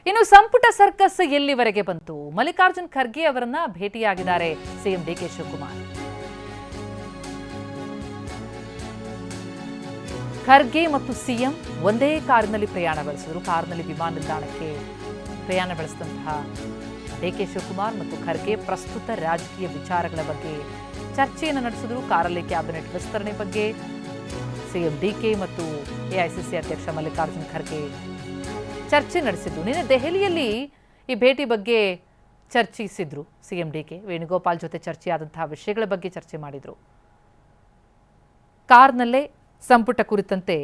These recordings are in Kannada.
ಇನ್ನು ಸಂಪುಟ ಸರ್ಕಸ್ ಎಲ್ಲಿವರೆಗೆ ಬಂತು? ಮಲ್ಲಿಕಾರ್ಜುನ್ ಖರ್ಗೆ ಅವರನ್ನ ಭೇಟಿಯಾಗಿದ್ದಾರೆ ಸಿಎಂ ಡಿಕೆ ಶಿವಕುಮಾರ್. ಖರ್ಗೆ ಮತ್ತು ಸಿಎಂ ಒಂದೇ ಕಾರಿನಲ್ಲಿ ಪ್ರಯಾಣ ಬೆಳೆಸಿದ್ರು. ಕಾರಿನಲ್ಲಿ ವಿಮಾನ ನಿಲ್ದಾಣಕ್ಕೆ ಪ್ರಯಾಣ ಬೆಳೆಸಿದಂತಹ ಡಿಕೆ ಶಿವಕುಮಾರ್ ಮತ್ತು ಖರ್ಗೆ ಪ್ರಸ್ತುತ ರಾಜಕೀಯ ವಿಚಾರಗಳ ಬಗ್ಗೆ ಚರ್ಚೆಯನ್ನು ನಡೆಸಿದ್ರು. ಕಾರಲ್ಲಿ ಕ್ಯಾಬಿನೆಟ್ ವಿಸ್ತರಣೆ ಬಗ್ಗೆ ಸಿಎಂ ಡಿಕೆ ಮತ್ತು ಎಐಸಿಸಿ ಅಧ್ಯಕ್ಷ ಮಲ್ಲಿಕಾರ್ಜುನ್ ಖರ್ಗೆ ಚರ್ಚೆ ನಡೆಸಿದ್ರು. ನಿನ್ನೆ ದೆಹಲಿಯಲ್ಲಿ ಈ ಭೇಟಿ ಬಗ್ಗೆ ಚರ್ಚಿಸಿದ್ರು ಸಿಎಂ ಡಿಕೆ. ವೇಣುಗೋಪಾಲ್ ಜೊತೆ ಚರ್ಚೆಯಾದಂತಹ ವಿಷಯಗಳ ಬಗ್ಗೆ ಚರ್ಚೆ ಮಾಡಿದ್ರು. ಕಾರ್ನಲ್ಲೇ ಸಂಪುಟ ಕುರಿತಂತೆ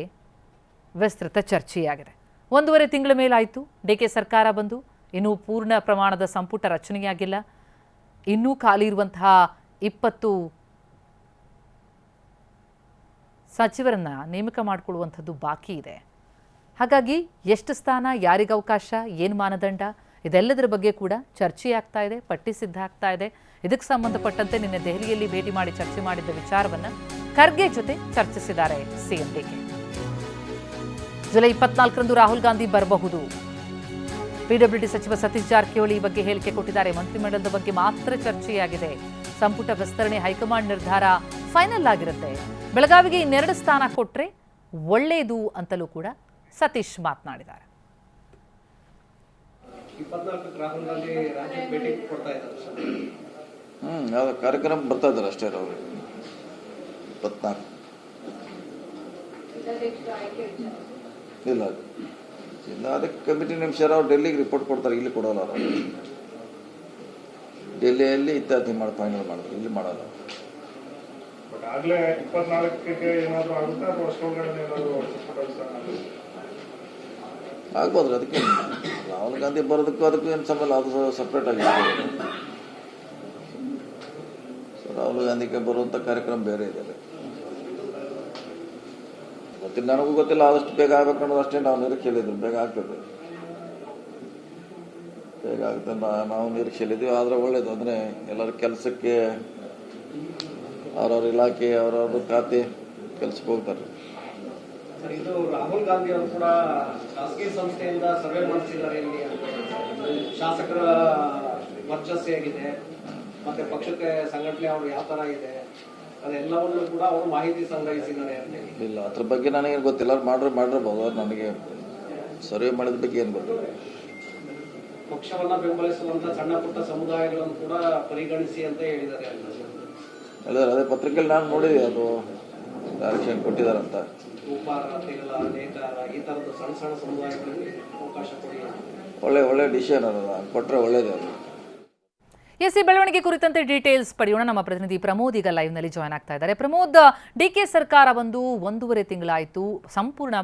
ವಿಸ್ತೃತ ಚರ್ಚೆಯಾಗಿದೆ. 1.5 ತಿಂಗಳ ಮೇಲಾಯಿತು ಡಿಕೆ ಸರ್ಕಾರ ಬಂದು, ಇನ್ನೂ ಪೂರ್ಣ ಪ್ರಮಾಣದ ಸಂಪುಟ ರಚನೆಯಾಗಿಲ್ಲ. ಇನ್ನೂ ಖಾಲಿ ಇರುವಂತಹ 20 ಸಚಿವರನ್ನ ನೇಮಕ ಮಾಡಿಕೊಳ್ಳುವಂಥದ್ದು ಬಾಕಿ ಇದೆ. ಹಾಗಾಗಿ ಎಷ್ಟು ಸ್ಥಾನ, ಯಾರಿಗೆ ಅವಕಾಶ, ಏನು ಮಾನದಂಡ, ಇದೆಲ್ಲದರ ಬಗ್ಗೆ ಕೂಡ ಚರ್ಚೆಯಾಗ್ತಾ ಇದೆ. ಪಟ್ಟಿ ಸಿದ್ಧ ಆಗ್ತಾ ಇದೆ. ಇದಕ್ಕೆ ಸಂಬಂಧಪಟ್ಟಂತೆ ನಿನ್ನೆ ದೆಹಲಿಯಲ್ಲಿ ಭೇಟಿ ಮಾಡಿ ಚರ್ಚೆ ಮಾಡಿದ್ದ ವಿಚಾರವನ್ನು ಖರ್ಗೆ ಜೊತೆ ಚರ್ಚಿಸಿದ್ದಾರೆ ಸಿಎಂ ಡಿಕೆ. ಜುಲೈ 24ರಂದು ರಾಹುಲ್ ಗಾಂಧಿ ಬರಬಹುದು. ಪಿಡಬ್ಲ್ಯೂಡಿ ಸಚಿವ ಸತೀಶ್ ಜಾರಕಿಹೊಳಿ ಈ ಬಗ್ಗೆ ಹೇಳಿಕೆ ಕೊಟ್ಟಿದ್ದಾರೆ. ಮಂತ್ರಿಮಂಡಲದ ಬಗ್ಗೆ ಮಾತ್ರ ಚರ್ಚೆಯಾಗಿದೆ. ಸಂಪುಟ ವಿಸ್ತರಣೆ ಹೈಕಮಾಂಡ್ ನಿರ್ಧಾರ ಫೈನಲ್ ಆಗಿರುತ್ತೆ. ಬೆಳಗಾವಿಗೆ 2 ಸ್ಥಾನ ಕೊಟ್ಟರೆ ಒಳ್ಳೆಯದು ಅಂತಲೂ ಕೂಡ ಸತೀಶ್ ಮಾತನಾಡಿದ್ದಾರೆ. ಕಾರ್ಯಕ್ರಮ ಬರ್ತಾ ಇದ್ದಾರೆ ಅಷ್ಟೇ. ಅವರು 24 ಇಲ್ಲ ಅದಕ್ಕೆ ಕಮಿಟಿ ನಿಮಿಷ ಅವ್ರು ಡೆಲ್ಲಿಗೆ ರಿಪೋರ್ಟ್ ಕೊಡ್ತಾರೆ. ಇಲ್ಲಿ ಕೊಡೋಲ್ಲ ಅವರು. ಡೆಲ್ಲಿಯಲ್ಲಿ ಇತ್ಯಾದಿ ಮಾಡಿ ಫೈನಲ್ ಮಾಡಿದ್ರು, ಇಲ್ಲಿ ಮಾಡಲ್ಲ. ಆಗ್ಬೋದ್ರಿ. ಅದಕ್ಕೆ ರಾಹುಲ್ ಗಾಂಧಿ ಬರೋದಕ್ಕೂ ಅದಕ್ಕೂ ಏನು ಸಂಬಂಧ, ಅದು ಸಪ್ರೇಟ್ ಆಗಿ ರಾಹುಲ್ ಗಾಂಧಿಗೆ ಬರುವಂಥ ಕಾರ್ಯಕ್ರಮ ಬೇರೆ ಇದೆ. ಗೊತ್ತಿಲ್ಲ, ನನಗೂ ಗೊತ್ತಿಲ್ಲ. ಆದಷ್ಟು ಬೇಗ ಆಗ್ಬೇಕು ಅನ್ನೋದು ಅಷ್ಟೇ ನಾವು ನಿರೀಕ್ಷೆಯಲ್ಲಿದ್ವಿ. ಬೇಗ ಆಗ್ತದೆ, ಬೇಗ ಆಗ್ತದೆ ನಾವು ನಿರೀಕ್ಷೆಯಲ್ಲಿದ್ದೀವಿ. ಆದರೆ ಒಳ್ಳೇದು. ಅಂದರೆ ಎಲ್ಲರ ಕೆಲಸಕ್ಕೆ ಅವ್ರವ್ರ ಇಲಾಖೆ ಅವ್ರವ್ರ ಖಾತೆ ಕೆಲಸಕ್ಕೆ ಹೋಗ್ತಾರೆ. ಇದು ರಾಹುಲ್ ಗಾಂಧಿ ಅವರು ಕೂಡ ಖಾಸಗಿ ಸಂಸ್ಥೆಯಿಂದ ಸರ್ವೆ ಮಾಡಿಸಿದ್ದಾರೆ. ಇಲ್ಲಿ ಶಾಸಕರ ವರ್ಚಸ್ಸು ಹೇಗಿದೆ, ಮತ್ತೆ ಪಕ್ಷಕ್ಕೆ ಸಂಘಟನೆ ಅವರು ಯಾವ ತರ ಇದೆ, ಅದೆಲ್ಲವನ್ನು ಕೂಡ ಅವರು ಮಾಹಿತಿ ಸಂಗ್ರಹಿಸಿದ್ದಾರೆ. ಇಲ್ಲ, ಅದ್ರ ಬಗ್ಗೆ ನನಗೇನು ಗೊತ್ತಿಲ್ಲ. ಅವ್ರು ಮಾಡಿರ್ಬೋದು. ನನಗೆ ಸರ್ವೆ ಮಾಡಿದ ಬಗ್ಗೆ ಏನು ಗೊತ್ತಿಲ್ಲ. ಪಕ್ಷವನ್ನ ಬೆಂಬಲಿಸುವಂತ ಸಣ್ಣ ಪುಟ್ಟ ಸಮುದಾಯಗಳನ್ನು ಕೂಡ ಪರಿಗಣಿಸಿ ಅಂತ ಹೇಳಿದ್ದಾರೆ. ಅದೇ ಪತ್ರಿಕೆಯಲ್ಲಿ ನಾನು ನೋಡಿದೆ, ಅದು ಡೈರೆಕ್ಷನ್ ಕೊಟ್ಟಿದ್ದಾರಂತ. ಉಪಾರ, ತೆಗಲ, ನೇಕಾರ, ಈ ತರದ ಸಣ್ಣ ಸಣ್ಣ ಸಮುದಾಯಗಳಿಗೆ ಅವಕಾಶ ಕೊಡಿ. ಒಳ್ಳೆ ಡಿಸಿಷನ್ ಅದ, ಕೊಟ್ಟರೆ ಒಳ್ಳೇದೇ ಅದು. ಈ ಬೆಳವಣಿಗೆ ಕುರಿತಂತೆ ಡೀಟೇಲ್ಸ್ ಪಡೆಯೋಣ. ನಮ್ಮ ಪ್ರತಿನಿಧಿ ಪ್ರಮೋದ್ ಈಗ ಲೈವ್ನಲ್ಲಿ ಜಾಯ್ನ್ ಆಗ್ತಾ ಇದ್ದಾರೆ. ಪ್ರಮೋದ್, ಡಿಕೆ ಸರ್ಕಾರ ಬಂದು 1.5 ತಿಂಗಳಾಯಿತು. ಸಂಪೂರ್ಣ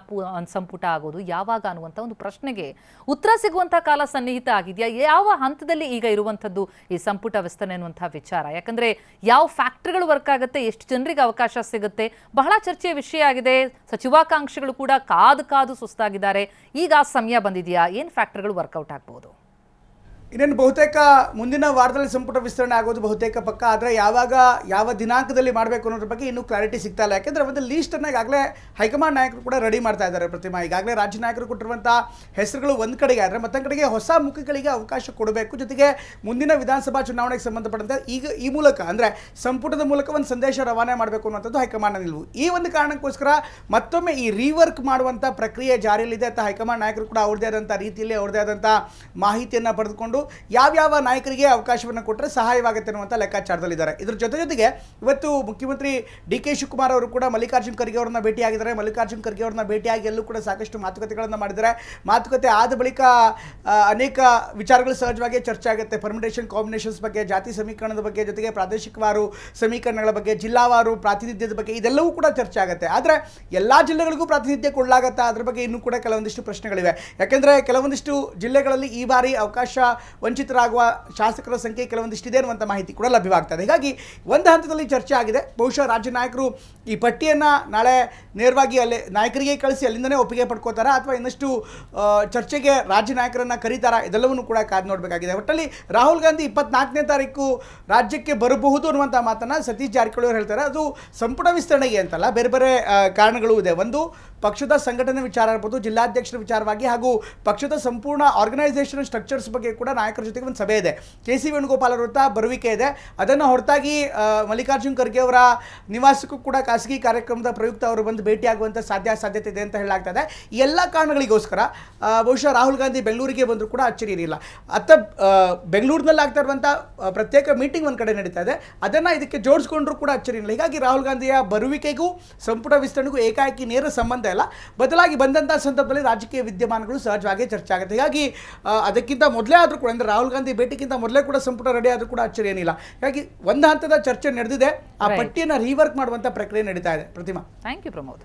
ಸಂಪುಟ ಆಗೋದು ಯಾವಾಗ ಅನ್ನುವಂಥ ಒಂದು ಪ್ರಶ್ನೆಗೆ ಉತ್ತರ ಸಿಗುವಂಥ ಕಾಲ ಸನ್ನಿಹಿತ ಆಗಿದೆಯಾ? ಯಾವ ಹಂತದಲ್ಲಿ ಈಗ ಇರುವಂಥದ್ದು ಈ ಸಂಪುಟ ವಿಸ್ತರಣೆ ಅನ್ನುವಂಥ ವಿಚಾರ? ಯಾಕಂದರೆ ಯಾವ ಫ್ಯಾಕ್ಟ್ರಿಗಳು ವರ್ಕ್ ಆಗುತ್ತೆ, ಎಷ್ಟು ಜನರಿಗೆ ಅವಕಾಶ ಸಿಗುತ್ತೆ, ಬಹಳ ಚರ್ಚೆಯ ವಿಷಯ ಆಗಿದೆ. ಸಚಿವಾಕಾಂಕ್ಷಿಗಳು ಕೂಡ ಕಾದು ಸುಸ್ತಾಗಿದ್ದಾರೆ. ಈಗ ಸಮಯ ಬಂದಿದೆಯಾ? ಏನು ಫ್ಯಾಕ್ಟ್ರಿಗಳು ವರ್ಕೌಟ್ ಆಗ್ಬೋದು? ಇನ್ನೇನು ಬಹುತೇಕ ಮುಂದಿನ ವಾರದಲ್ಲಿ ಸಂಪುಟ ವಿಸ್ತರಣೆ ಆಗೋದು ಬಹುತೇಕ ಪಕ್ಕ. ಆದರೆ ಯಾವಾಗ, ಯಾವ ದಿನಾಂಕದಲ್ಲಿ ಮಾಡಬೇಕು ಅನ್ನೋದ್ರ ಬಗ್ಗೆ ಇನ್ನೂ ಕ್ಲಾರಿಟಿ ಸಿಗ್ತಾ ಇಲ್ಲ. ಯಾಕೆಂದರೆ ಒಂದು ಲೀಸ್ಟನ್ನು ಈಗಾಗಲೇ ಹೈಕಮಾಂಡ್ ನಾಯಕರು ಕೂಡ ರೆಡಿ ಮಾಡ್ತಾ ಇದ್ದಾರೆ. ಪ್ರತಿಮಾ, ಈಗಾಗಲೇ ರಾಜ್ಯ ನಾಯಕರು ಕೊಟ್ಟಿರುವಂಥ ಹೆಸರುಗಳು ಒಂದು ಕಡೆಗೆ ಆದರೆ ಮತ್ತೊಂದು ಕಡೆಗೆ ಹೊಸ ಮುಖಗಳಿಗೆ ಅವಕಾಶ ಕೊಡಬೇಕು. ಜೊತೆಗೆ ಮುಂದಿನ ವಿಧಾನಸಭಾ ಚುನಾವಣೆಗೆ ಸಂಬಂಧಪಟ್ಟಂತೆ ಈಗ ಈ ಮೂಲಕ ಅಂದರೆ ಸಂಪುಟದ ಮೂಲಕ ಒಂದು ಸಂದೇಶ ರವಾನೆ ಮಾಡಬೇಕು ಅನ್ನುವಂಥದ್ದು ಹೈಕಮಾಂಡ್ನ ನಿಲುವು. ಈ ಒಂದು ಕಾರಣಕ್ಕೋಸ್ಕರ ಮತ್ತೊಮ್ಮೆ ಈ ರೀವರ್ಕ್ ಮಾಡುವಂಥ ಪ್ರಕ್ರಿಯೆ ಜಾರಿಯಲ್ಲಿದೆ ಅಂತ ಹೈಕಮಾಂಡ್ ನಾಯಕರು ಕೂಡ ಅವ್ರದ್ದೇ ಆದಂಥ ರೀತಿಯಲ್ಲಿ ಅವ್ರದ್ದೇ ಆದಂಥ ಮಾಹಿತಿಯನ್ನು ಪಡೆದುಕೊಂಡು ಯಾವ್ಯಾವ ನಾಯಕರಿಗೆ ಅವಕಾಶವನ್ನು ಕೊಟ್ಟರೆ ಸಹಾಯವಾಗುತ್ತೆ ಅನ್ನುವಂಥ ಲೆಕ್ಕಾಚಾರದಲ್ಲಿದ್ದಾರೆ. ಇದರ ಜೊತೆಗೆ ಇವತ್ತು ಮುಖ್ಯಮಂತ್ರಿ ಡಿಕೆ ಶಿವಕುಮಾರ್ ಅವರು ಕೂಡ ಮಲ್ಲಿಕಾರ್ಜುನ್ ಖರ್ಗೆ ಅವರನ್ನ ಭೇಟಿಯಾಗಿದ್ದಾರೆ. ಮಲ್ಲಿಕಾರ್ಜುನ್ ಖರ್ಗೆ ಅವರನ್ನ ಭೇಟಿಯಾಗಿ ಎಲ್ಲೂ ಕೂಡ ಸಾಕಷ್ಟು ಮಾತುಕತೆಗಳನ್ನು ಮಾಡಿದ್ದಾರೆ. ಮಾತುಕತೆ ಆದ ಬಳಿಕ ಅನೇಕ ವಿಚಾರಗಳು ಸಹಜವಾಗಿ ಚರ್ಚೆ ಆಗುತ್ತೆ. ಪರ್ಮಿಟೇಷನ್ ಕಾಂಬಿನೇಷನ್ಸ್ ಬಗ್ಗೆ, ಜಾತಿ ಸಮೀಕರಣದ ಬಗ್ಗೆ, ಜೊತೆಗೆ ಪ್ರಾದೇಶಿಕವಾರು ಸಮೀಕರಣಗಳ ಬಗ್ಗೆ, ಜಿಲ್ಲಾವಾರು ಪ್ರಾತಿನಿಧ್ಯದ ಬಗ್ಗೆ ಇದೆಲ್ಲವೂ ಕೂಡ ಚರ್ಚೆ ಆಗುತ್ತೆ. ಆದರೆ ಎಲ್ಲ ಜಿಲ್ಲೆಗಳಿಗೂ ಪ್ರಾತಿನಿಧ್ಯ ಕೊಡಲಾಗತ್ತಾ? ಅದ್ರ ಬಗ್ಗೆ ಇನ್ನೂ ಕೂಡ ಕೆಲವೊಂದಿಷ್ಟು ಪ್ರಶ್ನೆಗಳಿವೆ. ಯಾಕೆಂದರೆ ಕೆಲವೊಂದಿಷ್ಟು ಜಿಲ್ಲೆಗಳಲ್ಲಿ ಈ ಬಾರಿ ಅವಕಾಶ ವಂಚಿತರಾಗುವ ಶಾಸಕರ ಸಂಖ್ಯೆ ಕೆಲವೊಂದಿಷ್ಟಿದೆ ಅನ್ನುವಂಥ ಮಾಹಿತಿ ಕೂಡ ಲಭ್ಯವಾಗ್ತದೆ. ಹೀಗಾಗಿ ಒಂದು ಹಂತದಲ್ಲಿ ಚರ್ಚೆ ಆಗಿದೆ. ಬಹುಶಃ ರಾಜ್ಯ ನಾಯಕರು ಈ ಪಟ್ಟಿಯನ್ನು ನಾಳೆ ನೇರವಾಗಿ ಅಲ್ಲಿ ನಾಯಕರಿಗೆ ಕಳಿಸಿ ಅಲ್ಲಿಂದನೇ ಒಪ್ಪಿಗೆ ಪಡ್ಕೋತಾರಾ ಅಥವಾ ಇನ್ನಷ್ಟು ಚರ್ಚೆಗೆ ರಾಜ್ಯ ನಾಯಕರನ್ನು ಕರೀತಾರಾ, ಇದೆಲ್ಲವನ್ನೂ ಕೂಡ ಕಾದು ನೋಡಬೇಕಾಗಿದೆ. ಒಟ್ಟಲ್ಲಿ ರಾಹುಲ್ ಗಾಂಧಿ 24ನೇ ತಾರೀಕು ರಾಜ್ಯಕ್ಕೆ ಬರಬಹುದು ಅನ್ನುವಂಥ ಮಾತನ್ನು ಸತೀಶ್ ಜಾರಕಿಹೊಳಿ ಅವರು ಹೇಳ್ತಾರೆ. ಅದು ಸಂಪುಟ ವಿಸ್ತರಣೆಗೆ ಅಂತಲ್ಲ, ಬೇರೆ ಬೇರೆ ಕಾರಣಗಳು ಇದೆ. ಒಂದು ಪಕ್ಷದ ಸಂಘಟನೆ ವಿಚಾರ ಇರ್ಬೋದು, ಜಿಲ್ಲಾಧ್ಯಕ್ಷರ ವಿಚಾರವಾಗಿ ಹಾಗೂ ಪಕ್ಷದ ಸಂಪೂರ್ಣ ಆರ್ಗನೈಸೇಷನ್ ಸ್ಟ್ರಕ್ಚರ್ಸ್ ಬಗ್ಗೆ ಕೂಡ ನಾಯಕರ ಜೊತೆಗೆ ಒಂದು ಸಭೆ ಇದೆ. ಕೆ.ಸಿ. ವೇಣುಗೋಪಾಲ್ ಅವರ ಬರುವಿಕೆ ಇದೆ. ಅದನ್ನು ಹೊರತಾಗಿ ಮಲ್ಲಿಕಾರ್ಜುನ್ ಖರ್ಗೆ ಅವರ ನಿವಾಸಕ್ಕೂ ಕೂಡ ಖಾಸಗಿ ಕಾರ್ಯಕ್ರಮದ ಪ್ರಯುಕ್ತ ಅವರು ಬಂದು ಭೇಟಿಯಾಗುವಂಥ ಸಾಧ್ಯತೆ ಇದೆ ಅಂತ ಹೇಳಲಾಗ್ತದೆ. ಈ ಎಲ್ಲ ಕಾರಣಗಳಿಗೋಸ್ಕರ ಬಹುಶಃ ರಾಹುಲ್ ಗಾಂಧಿ ಬೆಂಗಳೂರಿಗೆ ಬಂದರೂ ಕೂಡ ಅಚ್ಚರಿ ಇರಲಿಲ್ಲ. ಬೆಂಗಳೂರಿನಲ್ಲಿ ಆಗ್ತಾ ಇರುವಂಥ ಪ್ರತ್ಯೇಕ ಮೀಟಿಂಗ್ ಒಂದು ಕಡೆ ನಡೀತಾ ಇದೆ, ಅದನ್ನು ಇದಕ್ಕೆ ಜೋಡಿಸ್ಕೊಂಡ್ರೂ ಕೂಡ ಅಚ್ಚರಿ ಇಲ್ಲ. ಹೀಗಾಗಿ ರಾಹುಲ್ ಗಾಂಧಿಯ ಬರುವಿಕೆಗೂ ಸಂಪುಟ ವಿಸ್ತರಣೆಗೂ ಏಕಾಏಕಿ ನೇರ ಸಂಬಂಧ ಇಲ್ಲ. ಬದಲಾಗಿ ಬಂದಂಥ ಸಂದರ್ಭದಲ್ಲಿ ರಾಜಕೀಯ ವಿದ್ಯಮಾನಗಳು ಸಹಜವಾಗಿ ಚರ್ಚೆ ಆಗುತ್ತೆ. ಹೀಗಾಗಿ ಅದಕ್ಕಿಂತ ಮೊದಲೇ ಆದರೂ ಕೂಡ, ಅಂದರೆ ರಾಹುಲ್ ಗಾಂಧಿ ಭೇಟಿಗಿಂತ ಮೊದಲೇ ಕೂಡ ಸಂಪುಟ ರೆಡಿ ಆದರೂ ಕೂಡ ಅಚ್ಚರಿ ಏನಿಲ್ಲ. ಹೀಗಾಗಿ ಒಂದು ಹಂತದ ಚರ್ಚೆ ನಡೆದಿದೆ. ಆ ಪಟ್ಟಿಯನ್ನು ರೀವರ್ಕ್ ಮಾಡುವಂಥ ಪ್ರಕ್ರಿಯೆ ನಡೀತಾ ಇದೆ. ಪ್ರತಿಮಾ, ಥ್ಯಾಂಕ್ ಯು ಪ್ರಮೋದ್.